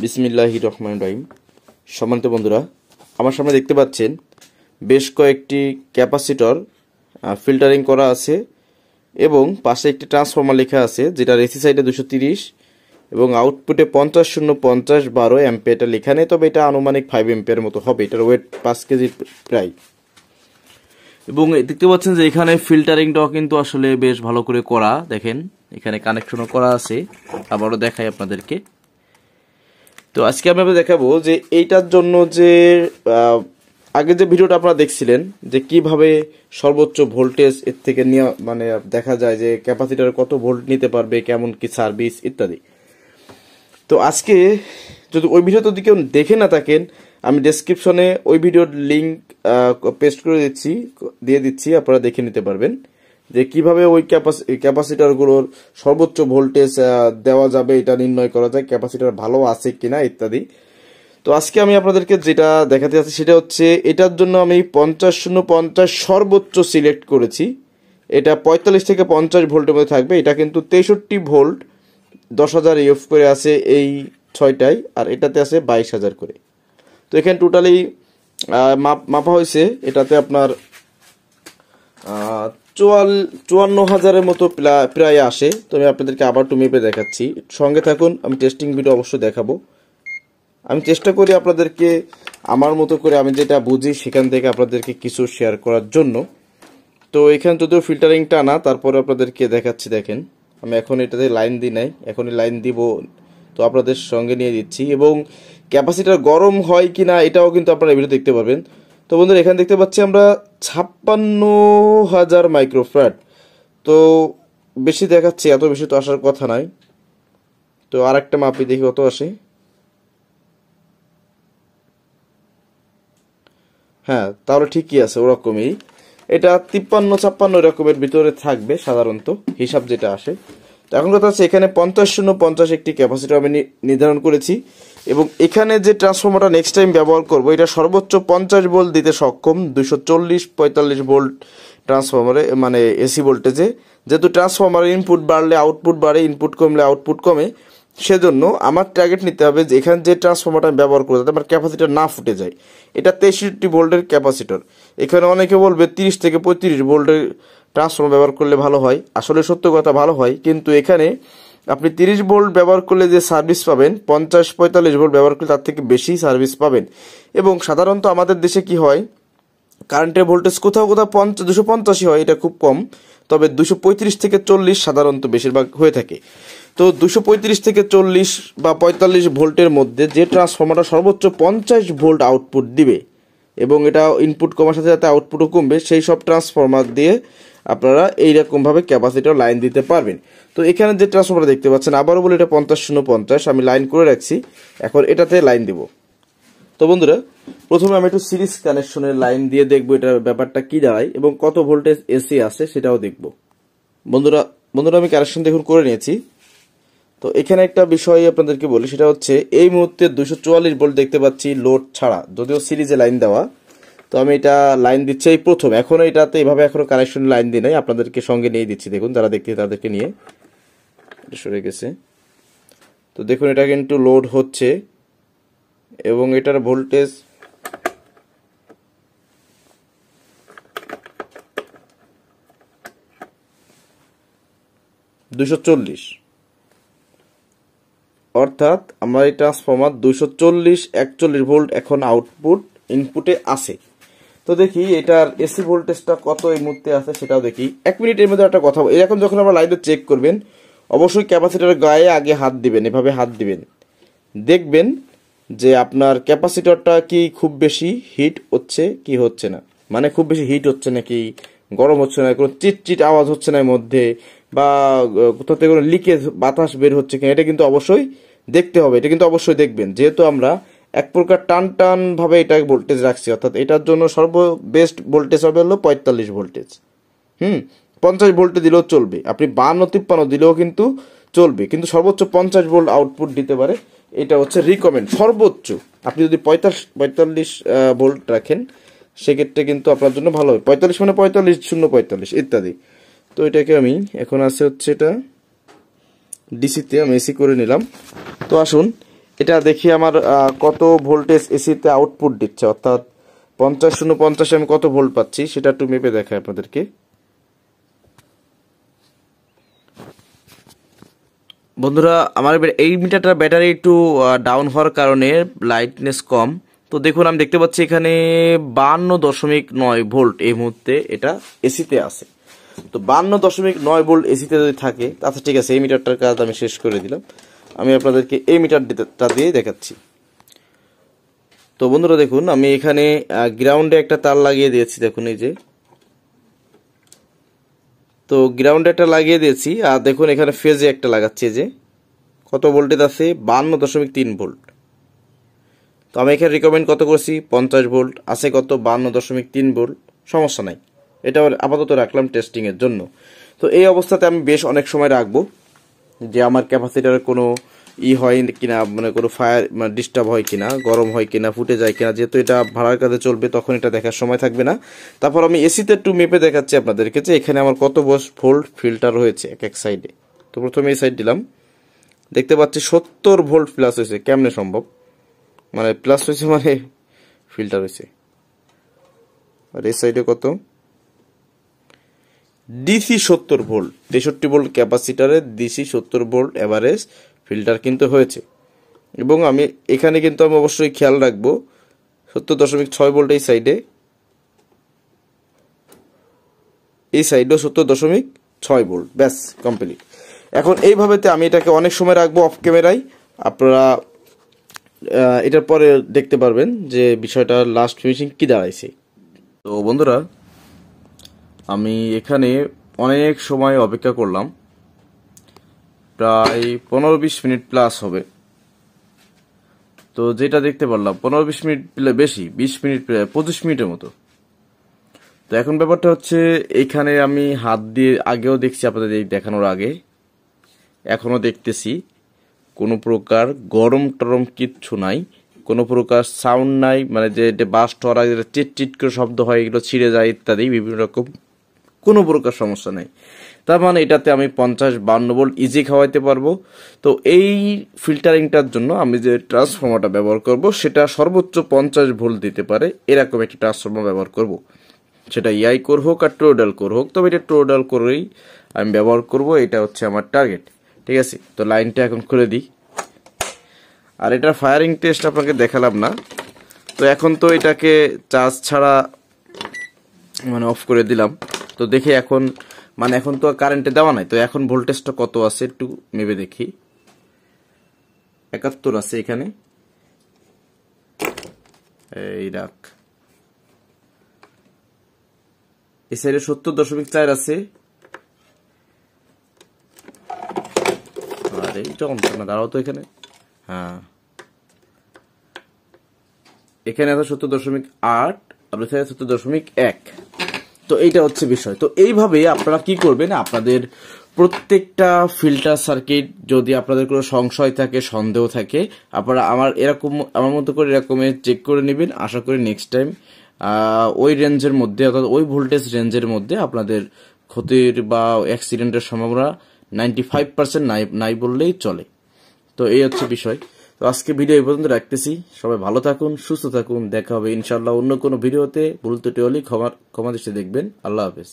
বিসমিল্লাহির রহমানির রহিম। সম্মানিত বন্ধুরা, আমার সামনে দেখতে পাচ্ছেন বেশ কয়েকটি ক্যাপাসিটর ফিল্টারিং করা আছে এবং পাশে একটি ট্রান্সফরমার লেখা আছে, যেটা এসি সাইডে 230 এবং আউটপুটে 50-0-50-12 অ্যাম্পিয়ার এটা লেখা নেই, তবে এটা আনুমানিক 5 অ্যাম্পিয়ার মতো হবে। এটার ওয়েট 5 কেজি প্রায়। এবং দেখতে পাচ্ছেন যে এখানে ফিল্টারিংটাও কিন্তু আসলে বেশ ভালো করে করা। দেখেন এখানে কানেকশনও করা আছে, আবারও দেখাই আপনাদেরকে। তো আজকে আমি আপনাদের দেখাবো যে এইটার জন্য যে আগে যে ভিডিওটা আপনারা দেখছিলেন যে কিভাবে সর্বোচ্চ ভোল্টেজ এর থেকে নিয়ে মানে দেখা যায় যে ক্যাপাসিটর কত ভোল্ট নিতে পারবে, কেমন কি সার্ভিস ইত্যাদি। তো আজকে যদি ওই ভিডিওটা যদি কেউ দেখে না থাকেন, আমি ডেসক্রিপশনে ওই ভিডিওর লিঙ্ক পেস্ট করে দিয়ে দিচ্ছি, আপনারা দেখে নিতে পারবেন যে কিভাবে ওই ক্যাপাসিটরগুলোর সর্বোচ্চ ভোল্টেজ দেওয়া যাবে, এটা নির্ণয় করা যায়, ক্যাপাসিটর ভালো আছে কিনা ইত্যাদি। তো আজকে আমি আপনাদেরকে যেটা দেখাতে যাচ্ছি সেটা হচ্ছে এটার জন্য আমি 50-0-50 সর্বোচ্চ সিলেক্ট করেছি। এটা 45 থেকে 50 ভোল্টের মধ্যে থাকবে। এটা কিন্তু 63 ভোল্ট 10,000 ইউএফ করে আছে এই 6টায়, আর এটাতে আছে 22,000 করে। তো এখানে টোটালি মাপা হয়েছে, এটাতে আপনার 54,000-এর মতো প্রায় আসে। তো আমি আপনাদেরকে আবার মেপে দেখাচ্ছি, সঙ্গে থাকুন। আমি টেস্টিং ভিডিও অবশ্যই দেখাবো। আমি চেষ্টা করি আপনাদেরকে আমার মতো করে আমি যেটা বুঝি সেখান থেকে আপনাদেরকে কিছু শেয়ার করার জন্য। তো এখানে যদিও ফিল্টারিংটা না, তারপরে আপনাদেরকে দেখাচ্ছি। দেখেন আমি এখন এটাতে লাইন দিই নাই, এখনই লাইন দিব, তো আপনাদের সঙ্গে নিয়ে দিচ্ছি। এবং ক্যাপাসিটার গরম হয় কি না এটাও কিন্তু আপনারা ভিডিও দেখতে পারবেন। তো বন্ধুরা, এখানে দেখতে পাচ্ছি আমরা 56,000 মাইক্রোফ্যারাড। তো বেশি দেখাচ্ছি, এত বেশি তো আসার কথা নাই। তো আর একটা মাপি দেখি কত আসে। হ্যাঁ, তাহলে ঠিকই আছে, ওরকমই। এটা 53-56 এরকমের ভিতরে থাকবে সাধারণত, হিসাব যেটা আসে। তো এখন কথা হচ্ছে এখানে 50-0-50 একটি ক্যাপাসিটর আমি নির্ধারণ করেছি। এবং এখানে যে ট্রান্সফর্মারটা নেক্সট টাইম ব্যবহার করব, এটা সর্বোচ্চ 50 ভোল্ট দিতে সক্ষম। 240-45 ভোল্ট ট্রান্সফর্মারে মানে এসি ভোল্টেজে। যেহেতু ট্রান্সফর্মার ইনপুট বাড়লে আউটপুট বাড়ে, ইনপুট কমলে আউটপুট কমে, সেজন্য আমার টার্গেট নিতে হবে যে এখানে যে ট্রান্সফর্মারটা ব্যবহার করে যাতে আমার ক্যাপাসিটর না ফুটে যায়। এটা 63 ভোল্টের ক্যাপাসিটর। এখানে অনেকে বলবে 30 থেকে 35 ভোল্টের ট্রান্সফর্মার ব্যবহার করলে ভালো হয়। আসলে সত্য কথা, ভালো হয়, কিন্তু এখানে আপনি 30 ভোল্ট ব্যবহার করলে যে সার্ভিস পাবেন, 50-45 ভোল্ট ব্যবহার করলে তার থেকে বেশি সার্ভিস পাবেন। এবং সাধারণত আমাদের দেশে কি হয়, কারেন্টের ভোল্টেজ কোথাও কোথাও 250 হয়, এটা খুব কম। তবে 235 থেকে 40 সাধারণত বেশিরভাগ হয়ে থাকে। তো 235 থেকে 40 বা 45 ভোল্টের মধ্যে যে ট্রান্সফর্মারটা সর্বোচ্চ 50 ভোল্ট আউটপুট দিবে এবং এটা ইনপুট কমার সাথে সাথে আউটপুটও কমবে, সেই সব ট্রান্সফর্মার দিয়ে আপনারা এইরকমভাবে ক্যাপাসিটর লাইন দিতে পারবেন। তো এখানে যে ট্রান্সফর্মার দেখতে পাচ্ছেন, আবারও বলে এটা 50-0-50 আমি লাইন করে রাখছি। এখন এটাতে লাইন দিব। তো বন্ধুরা, প্রথমে আমি একটু সিরিজ কানেকশনের লাইন দিয়ে দেখবো এটার ব্যাপারটা কি দাঁড়ায় এবং কত ভোল্টেজ এসি আছে সেটাও দেখব। বন্ধুরা আমি কানেকশন দেখুন করে নিয়েছি। তো এখানে একটা বিষয় আপনাদেরকে বলি, সেটা হচ্ছে এই মুহূর্তে 244 ভোল্ট দেখতে পাচ্ছি লোড ছাড়া, যদিও সিরিজে লাইন দেওয়া। তো আমি এটা লাইন দিচ্ছি এই প্রথম, এখনো এটাতে এইভাবে এখনো কানেকশন লাইন দিই নাই, আপনাদেরকে সঙ্গে নিয়ে দিচ্ছি। দেখুন যারা দেখতে তাদেরকে নিয়ে সরে গেছে। তো দেখুন এটা কিন্তু লোড হচ্ছে এবং এটার ভোল্টেজ $240, অর্থাৎ আমার এই ট্রান্সফর্মার 240-41 ভোল্ট এখন আউটপুট ইনপুটে আছে। তো দেখি এটার এসি ভোল্টেজটা কত এই মুহূর্তে আছে সেটাও দেখি। 1 মিনিটের মধ্যে একটা কথা, এরকম যখন আমরা লাইভে চেক করবেন অবশ্যই ক্যাপাসিটরের গায়ে আগে হাত দিবেন, এভাবে হাত দিবেন, দেখবেন যে আপনার ক্যাপাসিটরটা কি খুব বেশি হিট হচ্ছে কি হচ্ছে না, মানে খুব বেশি হিট হচ্ছে নাকি গরম হচ্ছে না, কোনো চিটচিট আওয়াজ হচ্ছে না এর মধ্যে, বা কোথাও থেকে কোনো লিকেজ বাতাস বের হচ্ছে কিনা, এটা কিন্তু অবশ্যই দেখতে হবে। এটা কিন্তু অবশ্যই দেখবেন, যেহেতু আমরা এক প্রকার টান ভাবে এটা ভোল্টেজ রাখছি, অর্থাৎ এটার জন্য সর্ববেস্ট ভোল্টেজ হবে হলো 45 ভোল্টেজ। 50 ভোল্টে দিলেও চলবে, আপনি 52-53 দিলেও কিন্তু চলবে, কিন্তু সর্বোচ্চ 50 ভোল্ট আউটপুট দিতে পারে, এটা হচ্ছে রিকমেন্ড সর্বোচ্চ। আপনি যদি 45 ভোল্ট রাখেন সেক্ষেত্রে কিন্তু আপনার জন্য ভালো হবে। 45 মানে 45-0-45 ইত্যাদি। তো এটাকে আমি এখন আছে হচ্ছে এটা ডিসিতে আমি এসি করে নিলাম। তো আসুন এটা দেখি আমার কত ভোল্টেজ এসিতে আউটপুট দিচ্ছে, অর্থাৎ 50 আমি কত ভোল্ট পাচ্ছি সেটা একটু মেপে দেখাই আপনাদেরকে। বন্ধুরা, আমার এই মিটারটার ব্যাটারি একটু ডাউন হওয়ার কারণে লাইটনেস কম। তো দেখুন, আমি দেখতে পাচ্ছি এখানে 52.9 ভোল্ট এই মুহূর্তে এটা এসিতে আছে। তো 52.9 ভোল্ট এসিতে যদি থাকে আচ্ছা ঠিক আছে, এই মিটারটার কাজ আমি শেষ করে দিলাম। আমি আপনাদেরকে এই মিটারটা দিয়ে দেখাচ্ছি। তো বন্ধুরা দেখুন, আমি এখানে গ্রাউন্ডে একটা তার লাগিয়ে দিয়েছি, দেখুন এই যে। তো গ্রাউন্ডে একটা লাগিয়ে দিয়েছি, আর দেখুন এখানে ফেজে একটা লাগাচ্ছি, যে কত ভোল্টেজ আছে 52.3 ভোল্ট। তো আমি এখানে রিকমেন্ড কত করছি 50 ভোল্ট, আছে কত 52.3 ভোল্ট, সমস্যা নাই, এটা আপাতত রাখলাম টেস্টিং এর জন্য। তো এই অবস্থাতে আমি বেশ অনেক সময় রাখবো, যে আমার ক্যাপাসিটারে কোনো হয় কিনা, মানে কোনো ফায়ার মানে ডিস্টার্ব হয় কিনা, গরম হয় কিনা, ফুটে যায় কিনা, যেহেতু এটা ভাড়ার কাজে চলবে তখন এটা দেখার সময় থাকবে না। তারপর আমি এসিতে একটু মেপে দেখাচ্ছি আপনাদেরকে যে এখানে আমার কত ভোল্ট ফিল্টার হয়েছে এক এক সাইডে। তো প্রথমে এই সাইড দিলাম, দেখতে পাচ্ছি 70 ভোল্ট প্লাস হয়েছে। কেমনে সম্ভব, মানে প্লাস হয়েছে মানে ফিল্টার হয়েছে। আর এই সাইডে কত, ডিসি 70 ভোল্ট, 63 ভোল্ট ক্যাপাসিটারে ডিসি 70 ভোল্ট এভারেজ ফিল্টার কিন্তু হয়েছে। এবং আমি এখানে কিন্তু আমি অবশ্যই খেয়াল রাখবো 70.6 ভোল্ট এই সাইডে, এই সাইডেও 70.6 ভোল্ট, ব্যাস কমপ্লিট। এখন এইভাবেতে আমি এটাকে অনেক সময় রাখবো অফ ক্যামেরায়, আপনারা এটার পরে দেখতে পারবেন যে বিষয়টা লাস্ট ফিনিশিং কি দাঁড়াইছে। তো বন্ধুরা, আমি এখানে অনেক সময় অপেক্ষা করলাম, প্রায় 15-20 মিনিট প্লাস হবে। তো যেটা দেখতে পারলাম 15-20 মিনিট বেশি, 20 মিনিট, 25 মিনিটের মতো। তো এখন ব্যাপারটা হচ্ছে, এইখানে আমি হাত দিয়ে আগেও দেখছি, আপনাদের এই দেখানোর আগে এখনো দেখতেছি কোনো প্রকার গরম টরম কিচ্ছু নাই, কোনো প্রকার সাউন্ড নাই, মানে যে বাস্ট হওয়ার আগে চিট চিট করে শব্দ হয়, এগুলো ছিঁড়ে যায় ইত্যাদি বিভিন্ন রকম কোনো প্রকার সমস্যা নেই। তার মানে এটাতে আমি 50-52 ভোল্ট ইজি খাওয়াইতে পারবো। তো এই ফিল্টারিংটার জন্য আমি যে ট্রান্সফর্মারটা ব্যবহার করব সেটা সর্বোচ্চ 50 ভোল্ট দিতে পারে এরকম একটি ট্রান্সফর্মার ব্যবহার করব, সেটা ইআই কোর হোক আর টোডাল কোর হোক, তবে এটা টোডাল কোরেই আমি ব্যবহার করব, এটা হচ্ছে আমার টার্গেট। ঠিক আছে, তো লাইনটা এখন খুলে দিই। আর এটার ফায়ারিং টেস্ট আপনাকে দেখালাম না, তো এখন তো এটাকে চার্জ ছাড়া মানে অফ করে দিলাম। তো দেখি এখন, মানে এখন তো কারেন্টে দেওয়া নাই, তো এখন ভোল্টেজটা কত আছে একটু মেপে দেখি। 71 আছে এখানে, এই রাখ। এই সাইডে 70.4 আছে, আর এইটা অন্তর না, দাঁড়াও তো এখানে, হ্যাঁ এখানে আছে 70.8, আর ওই সাইডে 70.1। তো এইটা হচ্ছে বিষয়। তো এইভাবে আপনারা কি করবেন, আপনাদের প্রত্যেকটা ফিল্টার সার্কিট যদি আপনাদের কোনো সংশয় থাকে, সন্দেহ থাকে, আপনারা আমার মতো করে এরকমের চেক করে নেবেন। আশা করি নেক্সট টাইম ওই রেঞ্জের মধ্যে, অর্থাৎ ওই ভোল্টেজ রেঞ্জের মধ্যে আপনাদের ক্ষতির বা অ্যাক্সিডেন্টের সম্ভাবনা 95% নাই বললেই চলে। তো এই হচ্ছে বিষয়। তো আজকে ভিডিও এই পর্যন্ত রাখতেছি। সবাই ভালো থাকুন, সুস্থ থাকুন, দেখা হবে ইনশাআল্লাহ অন্য কোনো ভিডিওতে। ভুল ত্রুটি হলে ক্ষমা দৃষ্টিতে দেখবেন। আল্লাহ হাফেজ।